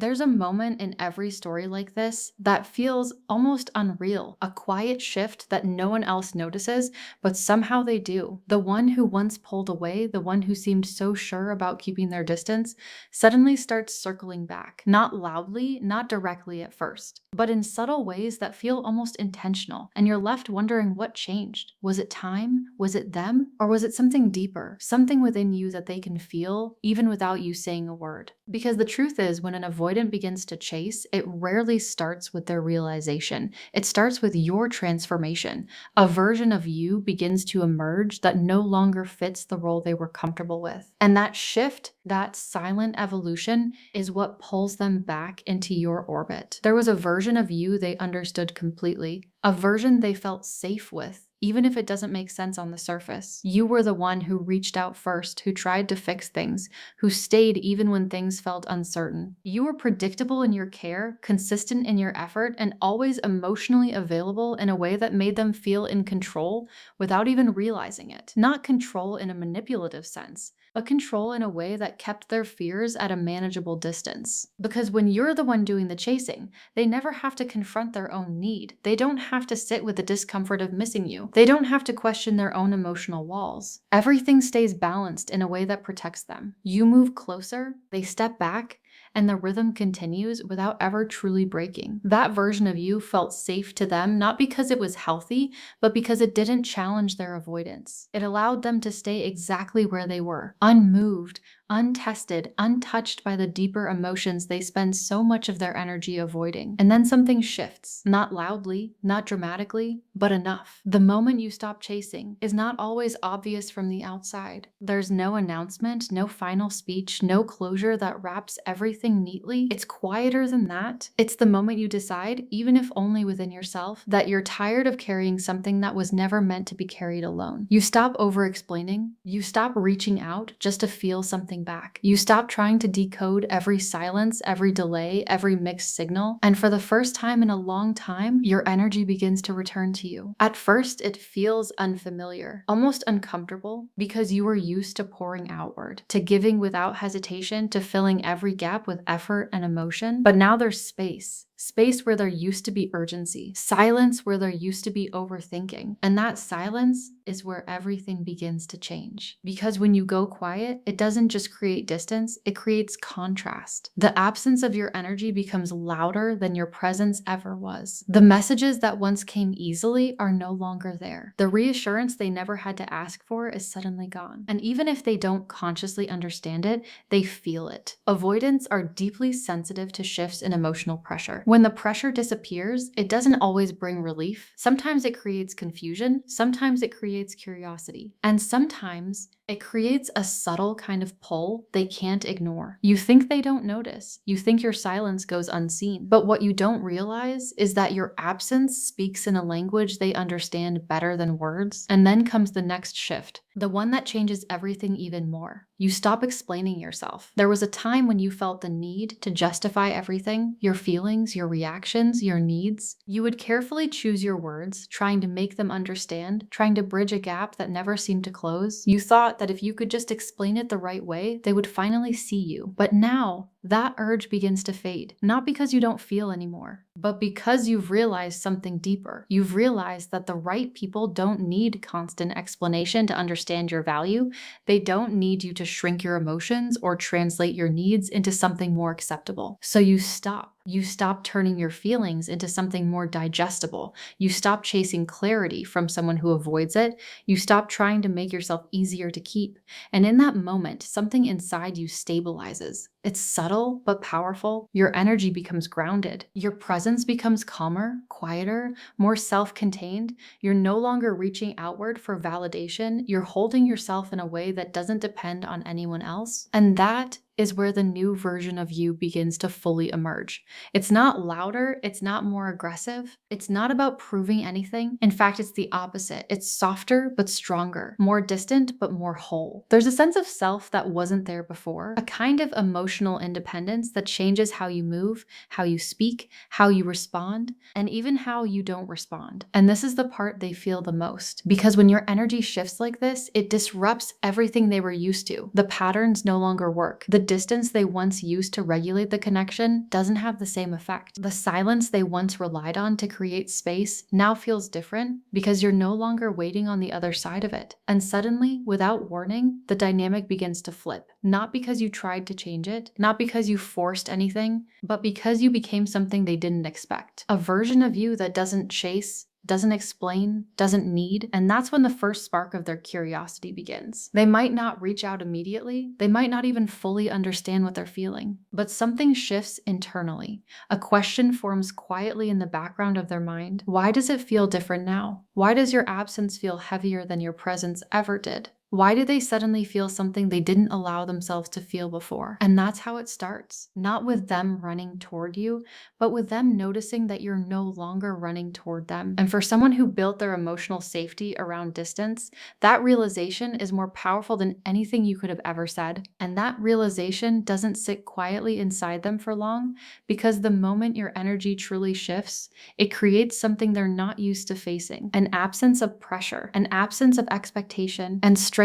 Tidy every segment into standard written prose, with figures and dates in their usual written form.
There's a moment in every story like this that feels almost unreal, a quiet shift that no one else notices, but somehow they do. The one who once pulled away, the one who seemed so sure about keeping their distance, suddenly starts circling back. Not loudly, not directly at first, but in subtle ways that feel almost intentional, and you're left wondering what changed. Was it time? Was it them? Or was it something deeper? Something within you that they can feel, even without you saying a word? Because the truth is, when an avoidant begins to chase, it rarely starts with their realization. It starts with your transformation. A version of you begins to emerge that no longer fits the role they were comfortable with. And that shift, that silent evolution, is what pulls them back into your orbit. There was a version of you they understood completely, a version they felt safe with, even if it doesn't make sense on the surface. You were the one who reached out first, who tried to fix things, who stayed even when things felt uncertain. You were predictable in your care, consistent in your effort, and always emotionally available in a way that made them feel in control without even realizing it. Not control in a manipulative sense, but control in a way that kept their fears at a manageable distance. Because when you're the one doing the chasing, they never have to confront their own need. They don't have to sit with the discomfort of missing you. They don't have to question their own emotional walls. Everything stays balanced in a way that protects them. You move closer, they step back, and the rhythm continues without ever truly breaking. That version of you felt safe to them, not because it was healthy, but because it didn't challenge their avoidance. It allowed them to stay exactly where they were, unmoved, untested, untouched by the deeper emotions they spend so much of their energy avoiding. And then something shifts, not loudly, not dramatically, but enough. The moment you stop chasing is not always obvious from the outside. There's no announcement, no final speech, no closure that wraps everything neatly. It's quieter than that. It's the moment you decide, even if only within yourself, that you're tired of carrying something that was never meant to be carried alone. You stop over-explaining. You stop reaching out just to feel something back. You stop trying to decode every silence, every delay, every mixed signal, and for the first time in a long time, your energy begins to return to you. At first, it feels unfamiliar, almost uncomfortable, because you were used to pouring outward, to giving without hesitation, to filling every gap with effort and emotion. But now there's space. Space where there used to be urgency, silence where there used to be overthinking. And that silence is where everything begins to change. Because when you go quiet, it doesn't just create distance, it creates contrast. The absence of your energy becomes louder than your presence ever was. The messages that once came easily are no longer there. The reassurance they never had to ask for is suddenly gone. And even if they don't consciously understand it, they feel it. Avoidants are deeply sensitive to shifts in emotional pressure. When the pressure disappears, it doesn't always bring relief. Sometimes it creates confusion, sometimes it creates curiosity, and sometimes it creates a subtle kind of pull they can't ignore. You think they don't notice. You think your silence goes unseen. But what you don't realize is that your absence speaks in a language they understand better than words. And then comes the next shift, the one that changes everything even more. You stop explaining yourself. There was a time when you felt the need to justify everything, your feelings, your reactions, your needs. You would carefully choose your words, trying to make them understand, trying to bridge a gap that never seemed to close. You thought that if you could just explain it the right way, they would finally see you. But now, that urge begins to fade, not because you don't feel anymore, but because you've realized something deeper. You've realized that the right people don't need constant explanation to understand your value. They don't need you to shrink your emotions or translate your needs into something more acceptable. So you stop. You stop turning your feelings into something more digestible. You stop chasing clarity from someone who avoids it. You stop trying to make yourself easier to keep. And in that moment, something inside you stabilizes. It's subtle but powerful. Your energy becomes grounded. Your presence becomes calmer, quieter, more self-contained. You're no longer reaching outward for validation. You're holding yourself in a way that doesn't depend on anyone else. And that is where the new version of you begins to fully emerge. It's not louder, it's not more aggressive, it's not about proving anything. In fact, it's the opposite. It's softer but stronger, more distant but more whole. There's a sense of self that wasn't there before, a kind of emotional independence that changes how you move, how you speak, how you respond, and even how you don't respond. And this is the part they feel the most, because when your energy shifts like this, it disrupts everything they were used to. The patterns no longer work. The distance they once used to regulate the connection doesn't have the same effect. The silence they once relied on to create space now feels different because you're no longer waiting on the other side of it. And suddenly, without warning, the dynamic begins to flip. Not because you tried to change it, not because you forced anything, but because you became something they didn't expect. A version of you that doesn't chase, doesn't explain, doesn't need, and that's when the first spark of their curiosity begins. They might not reach out immediately, they might not even fully understand what they're feeling, but something shifts internally. A question forms quietly in the background of their mind. Why does it feel different now? Why does your absence feel heavier than your presence ever did? Why do they suddenly feel something they didn't allow themselves to feel before? And that's how it starts. Not with them running toward you, but with them noticing that you're no longer running toward them. And for someone who built their emotional safety around distance, that realization is more powerful than anything you could have ever said. And that realization doesn't sit quietly inside them for long, because the moment your energy truly shifts, it creates something they're not used to facing. An absence of pressure, an absence of expectation, and strangely,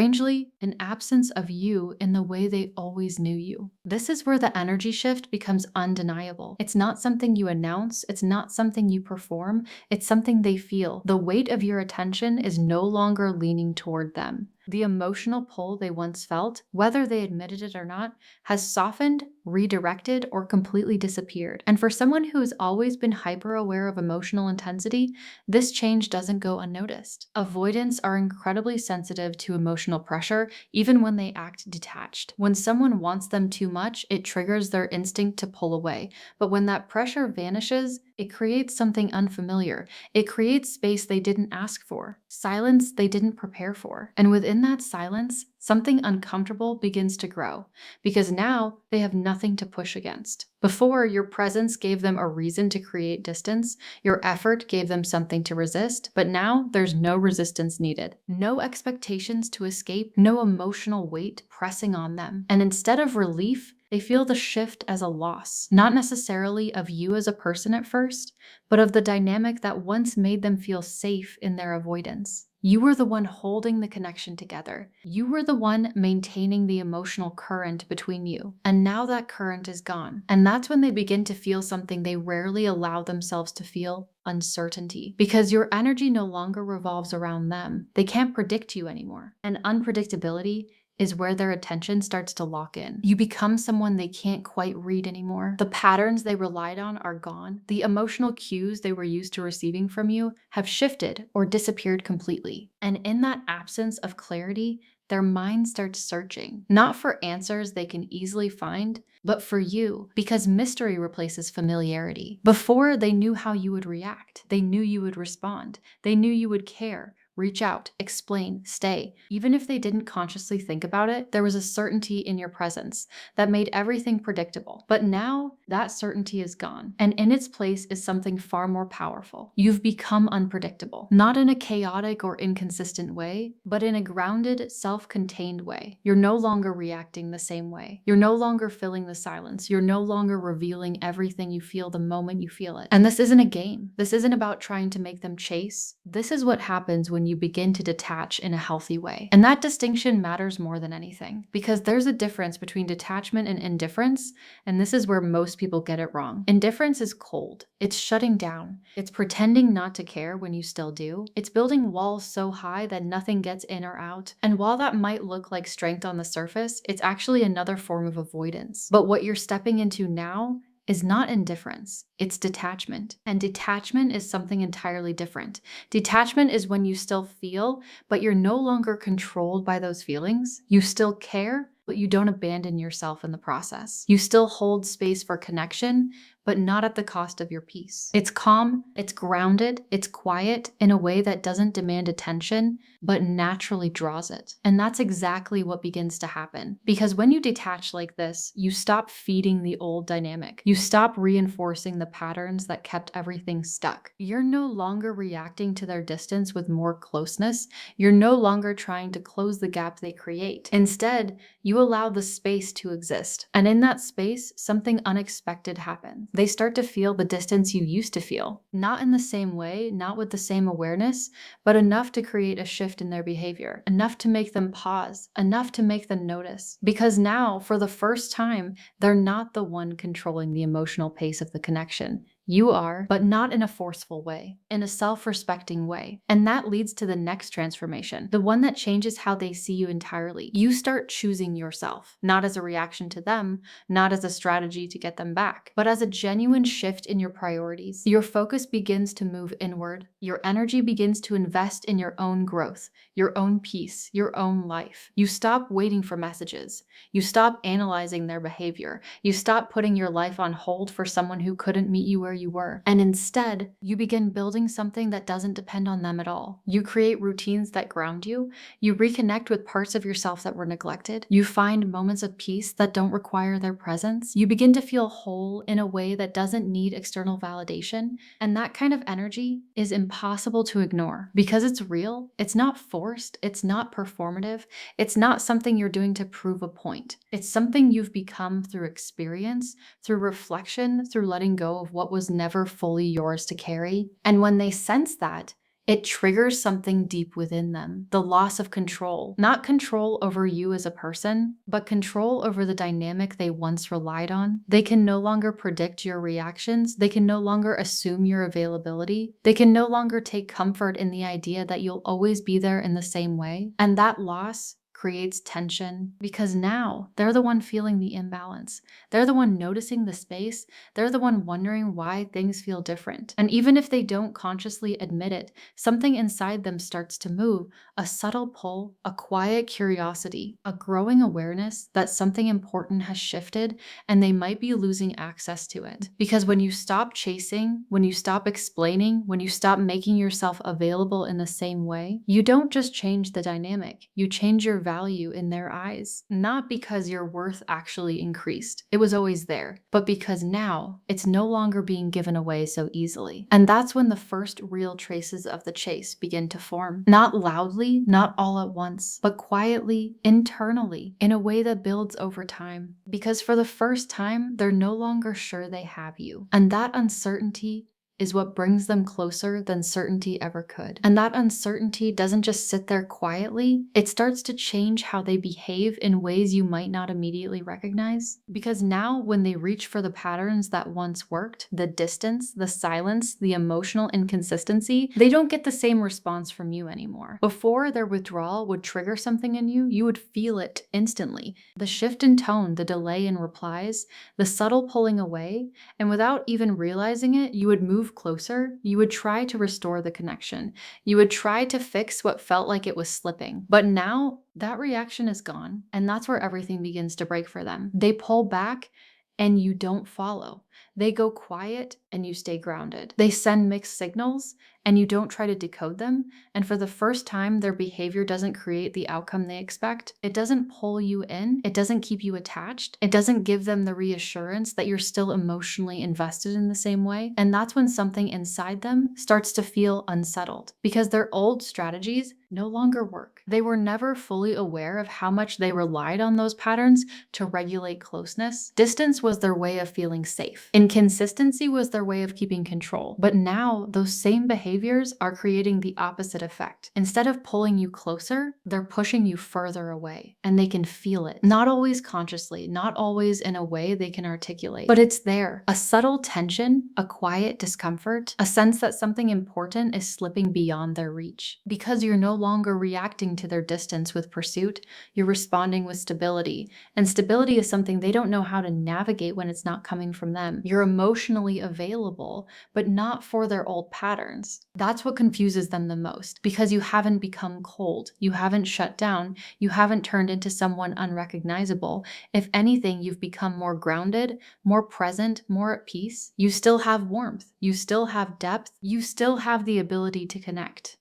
an absence of you in the way they always knew you. This is where the energy shift becomes undeniable. It's not something you announce, it's not something you perform, it's something they feel. The weight of your attention is no longer leaning toward them. The emotional pull they once felt, whether they admitted it or not, has softened, redirected, or completely disappeared. And for someone who has always been hyper aware of emotional intensity, this change doesn't go unnoticed. Avoidants are incredibly sensitive to emotional pressure, even when they act detached. When someone wants them too much, it triggers their instinct to pull away. But when that pressure vanishes, it creates something unfamiliar. It creates space they didn't ask for, silence they didn't prepare for. And within that silence, something uncomfortable begins to grow, because now they have nothing to push against. Before, your presence gave them a reason to create distance, your effort gave them something to resist, but now there's no resistance needed. No expectations to escape, no emotional weight pressing on them. And instead of relief, they feel the shift as a loss, not necessarily of you as a person at first, but of the dynamic that once made them feel safe in their avoidance. You were the one holding the connection together. You were the one maintaining the emotional current between you. And now that current is gone. And that's when they begin to feel something they rarely allow themselves to feel: uncertainty. Because your energy no longer revolves around them. They can't predict you anymore. And unpredictability is where their attention starts to lock in. You become someone they can't quite read anymore. The patterns they relied on are gone. The emotional cues they were used to receiving from you have shifted or disappeared completely. And in that absence of clarity, their mind starts searching, not for answers they can easily find, but for you, because mystery replaces familiarity. Before, they knew how you would react. They knew you would respond. They knew you would care. Reach out, explain, stay. Even if they didn't consciously think about it, there was a certainty in your presence that made everything predictable. But now, that certainty is gone, and in its place is something far more powerful. You've become unpredictable, not in a chaotic or inconsistent way, but in a grounded, self-contained way. You're no longer reacting the same way. You're no longer filling the silence. You're no longer revealing everything you feel the moment you feel it. And this isn't a game. This isn't about trying to make them chase. This is what happens when you begin to detach in a healthy way. And that distinction matters more than anything, because there's a difference between detachment and indifference, and this is where most people get it wrong. Indifference is cold. It's shutting down. It's pretending not to care when you still do. It's building walls so high that nothing gets in or out. And while that might look like strength on the surface, it's actually another form of avoidance. But what you're stepping into now is not indifference, it's detachment. And detachment is something entirely different. Detachment is when you still feel, but you're no longer controlled by those feelings. You still care, but you don't abandon yourself in the process. You still hold space for connection, but not at the cost of your peace. It's calm, it's grounded, it's quiet in a way that doesn't demand attention, but naturally draws it. And that's exactly what begins to happen. Because when you detach like this, you stop feeding the old dynamic. You stop reinforcing the patterns that kept everything stuck. You're no longer reacting to their distance with more closeness. You're no longer trying to close the gap they create. Instead, you allow the space to exist. And in that space, something unexpected happens. They start to feel the distance you used to feel. Not in the same way, not with the same awareness, but enough to create a shift in their behavior, enough to make them pause, enough to make them notice. Because now, for the first time, they're not the one controlling the emotional pace of the connection. You are, but not in a forceful way, in a self-respecting way. And that leads to the next transformation, the one that changes how they see you entirely. You start choosing yourself, not as a reaction to them, not as a strategy to get them back, but as a genuine shift in your priorities. Your focus begins to move inward. Your energy begins to invest in your own growth, your own peace, your own life. You stop waiting for messages. You stop analyzing their behavior. You stop putting your life on hold for someone who couldn't meet you where you were. And instead, you begin building something that doesn't depend on them at all. You create routines that ground you. You reconnect with parts of yourself that were neglected. You find moments of peace that don't require their presence. You begin to feel whole in a way that doesn't need external validation. And that kind of energy is impossible to ignore because it's real. It's not forced. It's not performative. It's not something you're doing to prove a point. It's something you've become through experience, through reflection, through letting go of what was never fully yours to carry. And when they sense that, it triggers something deep within them, the loss of control. Not control over you as a person, but control over the dynamic they once relied on. They can no longer predict your reactions. They can no longer assume your availability. They can no longer take comfort in the idea that you'll always be there in the same way. And that loss creates tension because now they're the one feeling the imbalance. They're the one noticing the space. They're the one wondering why things feel different. And even if they don't consciously admit it, something inside them starts to move, a subtle pull, a quiet curiosity, a growing awareness that something important has shifted and they might be losing access to it. Because when you stop chasing, when you stop explaining, when you stop making yourself available in the same way, you don't just change the dynamic, you change your value in their eyes. Not because your worth actually increased. It was always there, but because now it's no longer being given away so easily. And that's when the first real traces of the chase begin to form. Not loudly, not all at once, but quietly, internally, in a way that builds over time. Because for the first time, they're no longer sure they have you. And that uncertainty is what brings them closer than certainty ever could. And that uncertainty doesn't just sit there quietly, it starts to change how they behave in ways you might not immediately recognize. Because now when they reach for the patterns that once worked, the distance, the silence, the emotional inconsistency, they don't get the same response from you anymore. Before, their withdrawal would trigger something in you, you would feel it instantly. The shift in tone, the delay in replies, the subtle pulling away, and without even realizing it, you would move closer, you would try to restore the connection. You would try to fix what felt like it was slipping. But now that reaction is gone, and that's where everything begins to break for them. They pull back and you don't follow. They go quiet and you stay grounded. They send mixed signals and you don't try to decode them. And for the first time, their behavior doesn't create the outcome they expect. It doesn't pull you in. It doesn't keep you attached. It doesn't give them the reassurance that you're still emotionally invested in the same way. And that's when something inside them starts to feel unsettled because their old strategies no longer work. They were never fully aware of how much they relied on those patterns to regulate closeness. Distance was their way of feeling safe. Inconsistency was their way of keeping control. But now those same behaviors are creating the opposite effect. Instead of pulling you closer, they're pushing you further away. And they can feel it. Not always consciously, not always in a way they can articulate. But it's there. A subtle tension, a quiet discomfort, a sense that something important is slipping beyond their reach. Because you're no longer reacting to their distance with pursuit, you're responding with stability. And stability is something they don't know how to navigate when it's not coming from them. You're emotionally available, but not for their old patterns. That's what confuses them the most, because you haven't become cold, you haven't shut down, you haven't turned into someone unrecognizable. If anything, you've become more grounded, more present, more at peace. You still have warmth, you still have depth, you still have the ability to connect.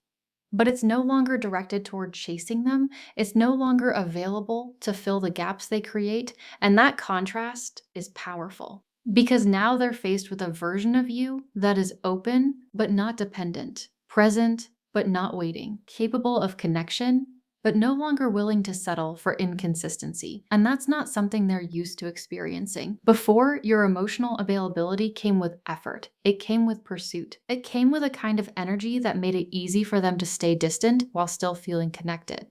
But it's no longer directed toward chasing them. It's no longer available to fill the gaps they create. And that contrast is powerful because now they're faced with a version of you that is open, but not dependent, present, but not waiting, capable of connection, but no longer willing to settle for inconsistency. And that's not something they're used to experiencing. Before, your emotional availability came with effort. It came with pursuit. It came with a kind of energy that made it easy for them to stay distant while still feeling connected.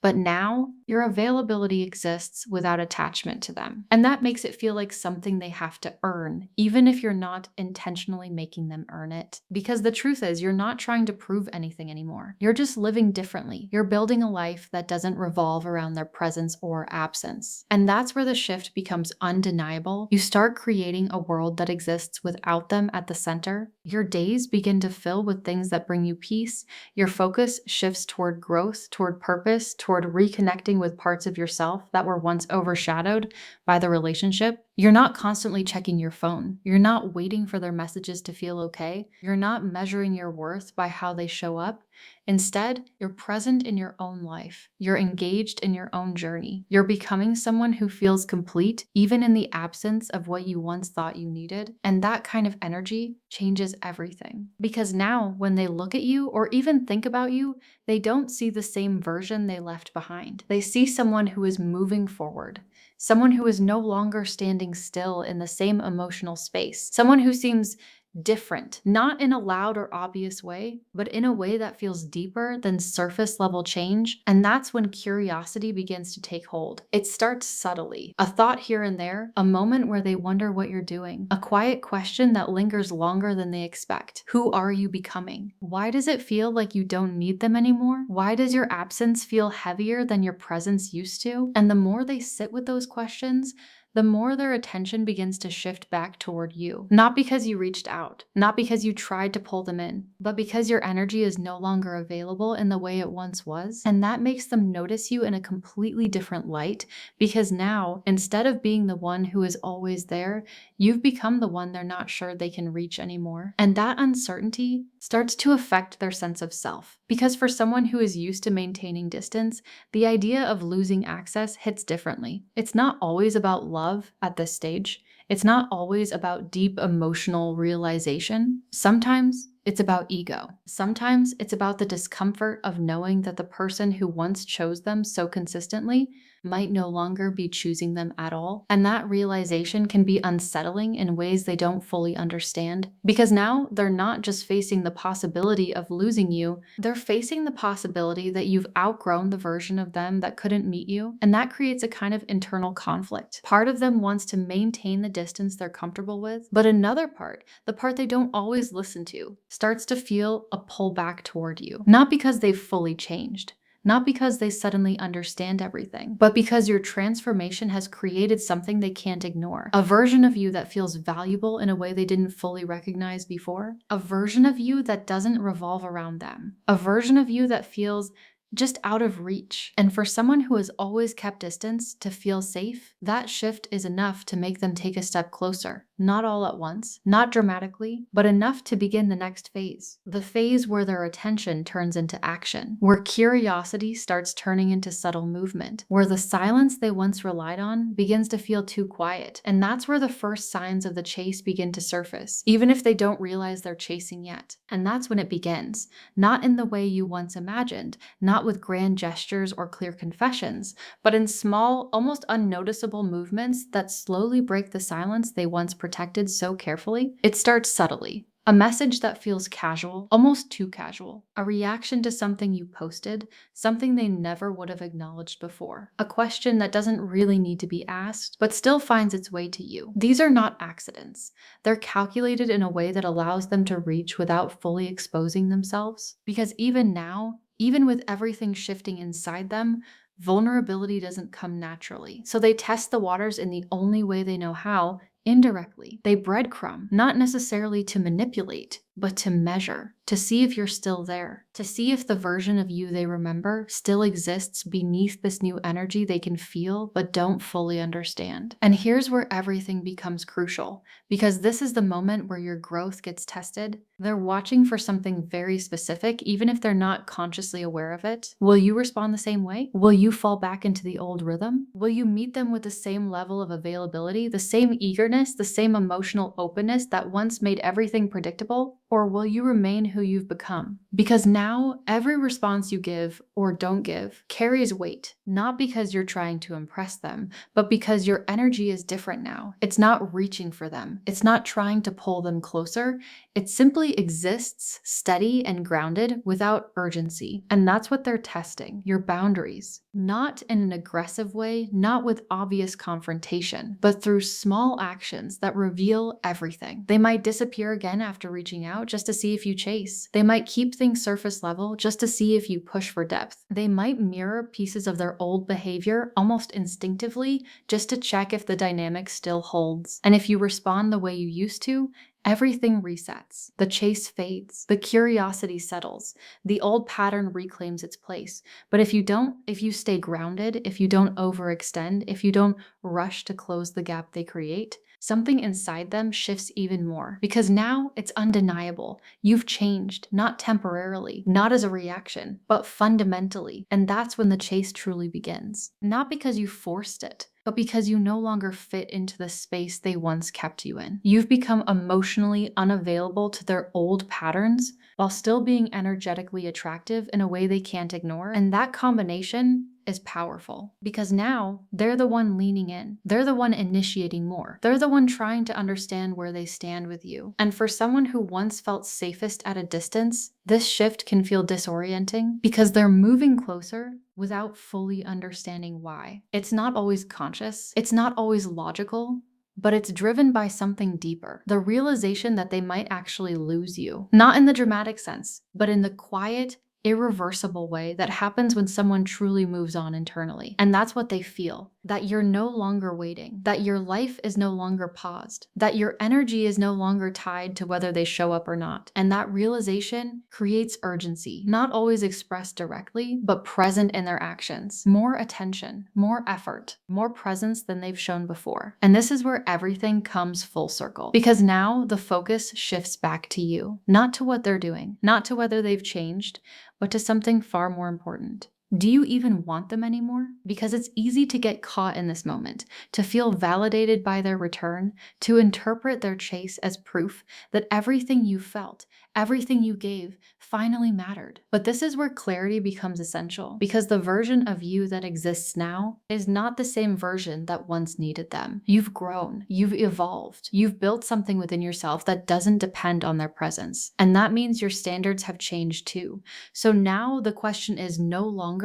But now, your availability exists without attachment to them. And that makes it feel like something they have to earn, even if you're not intentionally making them earn it. Because the truth is, you're not trying to prove anything anymore. You're just living differently. You're building a life that doesn't revolve around their presence or absence. And that's where the shift becomes undeniable. You start creating a world that exists without them at the center. Your days begin to fill with things that bring you peace. Your focus shifts toward growth, toward purpose, toward reconnecting with parts of yourself that were once overshadowed by the relationship. You're not constantly checking your phone. You're not waiting for their messages to feel okay. You're not measuring your worth by how they show up. Instead, you're present in your own life. You're engaged in your own journey. You're becoming someone who feels complete, even in the absence of what you once thought you needed. And that kind of energy changes everything. Because now, when they look at you or even think about you, they don't see the same version they left behind. They see someone who is moving forward. Someone who is no longer standing still in the same emotional space. Someone who seems different, not in a loud or obvious way, but in a way that feels deeper than surface level change. And that's when curiosity begins to take hold. It starts subtly, a thought here and there, a moment where they wonder what you're doing, a quiet question that lingers longer than they expect. Who are you becoming? Why does it feel like you don't need them anymore? Why does your absence feel heavier than your presence used to? And the more they sit with those questions, the more their attention begins to shift back toward you. Not because you reached out, not because you tried to pull them in, but because your energy is no longer available in the way it once was. And that makes them notice you in a completely different light, because now, instead of being the one who is always there, you've become the one they're not sure they can reach anymore. And that uncertainty starts to affect their sense of self. Because for someone who is used to maintaining distance, the idea of losing access hits differently. It's not always about love at this stage. It's not always about deep emotional realization. Sometimes it's about ego. Sometimes it's about the discomfort of knowing that the person who once chose them so consistently might no longer be choosing them at all. And that realization can be unsettling in ways they don't fully understand. Because now they're not just facing the possibility of losing you, they're facing the possibility that you've outgrown the version of them that couldn't meet you. And that creates a kind of internal conflict. Part of them wants to maintain the distance they're comfortable with, but another part, the part they don't always listen to, starts to feel a pull back toward you. Not because they've fully changed, not because they suddenly understand everything, but because your transformation has created something they can't ignore. A version of you that feels valuable in a way they didn't fully recognize before. A version of you that doesn't revolve around them. A version of you that feels just out of reach. And for someone who has always kept distance to feel safe, that shift is enough to make them take a step closer. Not all at once, not dramatically, but enough to begin the next phase. The phase where their attention turns into action, where curiosity starts turning into subtle movement, where the silence they once relied on begins to feel too quiet. And that's where the first signs of the chase begin to surface, even if they don't realize they're chasing yet. And that's when it begins, not in the way you once imagined, not with grand gestures or clear confessions, but in small, almost unnoticeable movements that slowly break the silence they once protected so carefully. It starts subtly. A message that feels casual, almost too casual. A reaction to something you posted, something they never would have acknowledged before. A question that doesn't really need to be asked, but still finds its way to you. These are not accidents. They're calculated in a way that allows them to reach without fully exposing themselves. Because even now, even with everything shifting inside them, vulnerability doesn't come naturally. So they test the waters in the only way they know how, indirectly. They breadcrumb, not necessarily to manipulate, but to measure, to see if you're still there, to see if the version of you they remember still exists beneath this new energy they can feel but don't fully understand. And here's where everything becomes crucial, because this is the moment where your growth gets tested. They're watching for something very specific, even if they're not consciously aware of it. Will you respond the same way? Will you fall back into the old rhythm? Will you meet them with the same level of availability, the same eagerness, the same emotional openness that once made everything predictable? Or will you remain who you've become? Because now every response you give or don't give carries weight, not because you're trying to impress them, but because your energy is different now. It's not reaching for them. It's not trying to pull them closer. It simply exists steady and grounded without urgency. And that's what they're testing, your boundaries. Not in an aggressive way, not with obvious confrontation, but through small actions that reveal everything. They might disappear again after reaching out just to see if you chase. They might keep things surface level just to see if you push for depth. They might mirror pieces of their old behavior almost instinctively just to check if the dynamic still holds. And if you respond the way you used to, everything resets. The chase fades. The curiosity settles. The old pattern reclaims its place. But if you stay grounded, if you don't overextend, if you don't rush to close the gap they create, something inside them shifts even more. Because now it's undeniable. You've changed, not temporarily, not as a reaction, but fundamentally. And that's when the chase truly begins. Not because you forced it, but because you no longer fit into the space they once kept you in. You've become emotionally unavailable to their old patterns while still being energetically attractive in a way they can't ignore. And that combination is powerful because now they're the one leaning in. They're the one initiating more. They're the one trying to understand where they stand with you. And for someone who once felt safest at a distance, this shift can feel disorienting because they're moving closer without fully understanding why. It's not always conscious. It's not always logical. But it's driven by something deeper. The realization that they might actually lose you. Not in the dramatic sense, but in the quiet, irreversible way that happens when someone truly moves on internally. And that's what they feel. That you're no longer waiting. That your life is no longer paused. That your energy is no longer tied to whether they show up or not. And that realization creates urgency. Not always expressed directly, but present in their actions. More attention, more effort, more presence than they've shown before. And this is where everything comes full circle. Because now the focus shifts back to you. Not to what they're doing. Not to whether they've changed, but to something far more important. Do you even want them anymore? Because it's easy to get caught in this moment, to feel validated by their return, to interpret their chase as proof that everything you felt, everything you gave, finally mattered. But this is where clarity becomes essential, because the version of you that exists now is not the same version that once needed them. You've grown, you've evolved, you've built something within yourself that doesn't depend on their presence. And that means your standards have changed too. So now the question is no longer,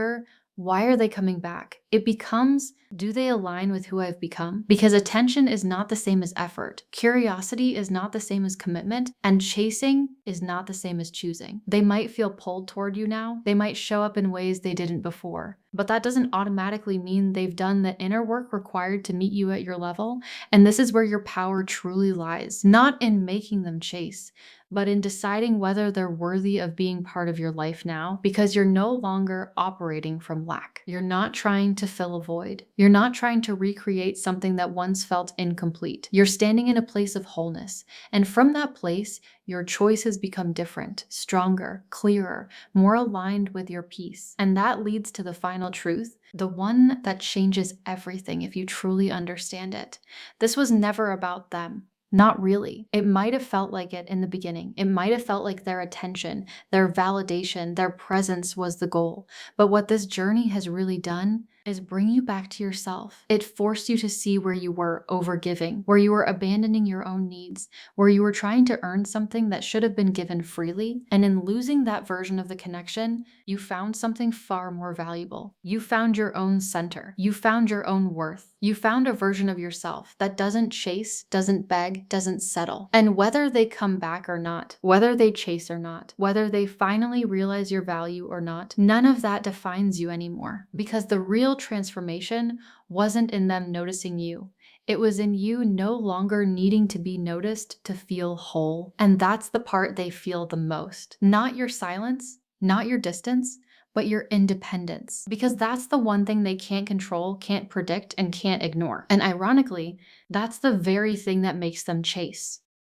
why are they coming back? It becomes, do they align with who I've become? Because attention is not the same as effort. Curiosity is not the same as commitment. And chasing is not the same as choosing. They might feel pulled toward you now. They might show up in ways they didn't before. But that doesn't automatically mean they've done the inner work required to meet you at your level. And this is where your power truly lies. Not in making them chase, but in deciding whether they're worthy of being part of your life now, because you're no longer operating from lack. You're not trying to fill a void. You're not trying to recreate something that once felt incomplete. You're standing in a place of wholeness. And from that place, your choices become different, stronger, clearer, more aligned with your peace. And that leads to the final truth, the one that changes everything if you truly understand it. This was never about them. Not really. It might have felt like it in the beginning. It might have felt like their attention, their validation, their presence was the goal. But what this journey has really done is bring you back to yourself. It forced you to see where you were overgiving, where you were abandoning your own needs, where you were trying to earn something that should have been given freely. And in losing that version of the connection, you found something far more valuable. You found your own center. You found your own worth. You found a version of yourself that doesn't chase, doesn't beg, doesn't settle. And whether they come back or not, whether they chase or not, whether they finally realize your value or not, none of that defines you anymore. Because the real transformation wasn't in them noticing you. It was in you no longer needing to be noticed to feel whole. And that's the part they feel the most. Not your silence, not your distance, but your independence. Because that's the one thing they can't control, can't predict, and can't ignore. And ironically, that's the very thing that makes them chase.